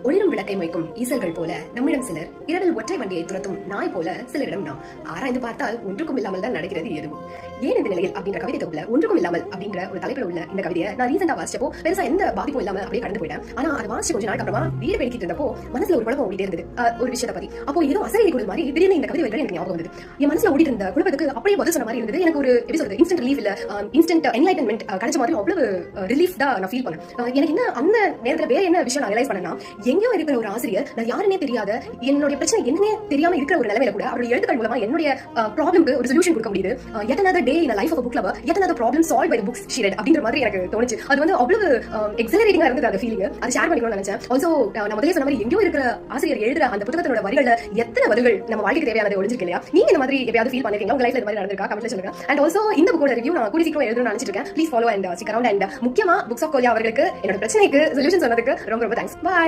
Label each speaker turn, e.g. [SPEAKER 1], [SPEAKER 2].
[SPEAKER 1] ஒளிரும் விளக்கை மொய்க்கும் ஈசல்கள் போல நம்மிடம் சிலர், இரவில் ஒற்றை வண்டியை துரத்தும் நாய் போல சிலரிடம் நாம். ஆராய்ந்து பார்த்தால் ஒன்றுக்கும் இல்லாமல் தான் நடக்கிறது எதுவும். ஏன் இந்த நிலையில் அப்படின்ற கவிதை தொகுப்புல ஒன்றுக்கும் இல்லாமல் அப்படின்ற ஒரு தலைப்பில் உள்ள இந்த கவிதையை நான் ரீசெண்டா வாசிச்சப்போ பெருசா எந்த பாதிப்பும் இல்லாம அப்படியே கடந்து போயிட்டேன். ஆனா அதை வாசிச்சு கொஞ்ச நாள் அப்புறமா வீடு பெருக்கிட்டு இருந்தப்போ மனசுல ஒரு குழப்பம் ஓடிட்டே இருந்தது. ஒரு விஷயத்தை பத்தி அப்போ ஏதோ அசையை கொடுத்த மாதிரி திடீர்னு இந்த கவிதை எனக்கு ஞாபகம் வந்தது. என் மனசுல ஓடிட்டு இருந்த குழப்பத்துக்கு அப்படியே பதில் சொன்ன மாதிரி இருந்தது. எனக்கு ஒரு எப்படி சொல்றது, இன்ஸ்டன்ட் ரிலீஃப் இல்ல இன்ஸ்டன்ட் என்லைட்டன்மெண்ட் கிடைச்ச மாதிரி அவ்வளவு ரிலீஃப் தான் நான் ஃபீல் பண்ணேன். எனக்கு என்ன அந்த நேரத்துல வேற என்ன விஷயம் நான் ரியலைஸ் பண்ணேன்னா, எங்கேயோ இருக்கிற ஒரு ஆசிரியர், நான் யாருன்னே தெரியாத, என்னுடைய பிரச்சனை என்னன்னே தெரியாம இருக்கிற ஒரு நிலைமையில கூட அவருடைய எழுத்துக்கள் மூலமா என்னுடைய ப்ராப்ளம்க்கு ஒரு சொல்யூஷன் கொடுக்க முடியுது. yet another day in a life of a book lover, yet another problem solved by the books she read அப்படின்ற மாதிரி எனக்கு தோணுச்சு. அது வந்து அவ்வளவு எக்ஸலரேட்டிங்கா இருந்தது அந்த ஃபீலிங். அது ஷேர் பண்ணிக்கணும்னு நினைச்சேன். ஆல்சோ நான் முதல்ல சொன்ன மாதிரி எங்கேயோ இருக்கிற ஆசிரியர் எழுதுற அந்த புத்தகத்தோட வரிகள்ல எத்தனை வரிகள் நம்ம வாழ்க்கைக்கு தேவையானது ஒளிஞ்சிருக்கு இல்லையா? நீங்க இந்த மாதிரி எப்பயாவது ஃபீல் பண்ணிருக்கீங்களா? உங்க லைஃப்ல இந்த மாதிரி நடந்திருக்கா? கமெண்ட்ல சொல்லுங்க. அண்ட் ஆல்சோ இந்த புக்கோட ரிவ்யூ நான் கூடி சீக்கிரம் எழுதணும்னு நினைச்சிட்டு இருக்கேன். Please follow and stick around. And முக்கியமா புக்ஸ் ஆஃப் கோலியா அவர்களுக்கு என்னோட பிரச்சனைக்கு சொல்யூஷன் சொன்னதுக்கு ரொம்ப ரொம்ப தேங்க்ஸ். பை.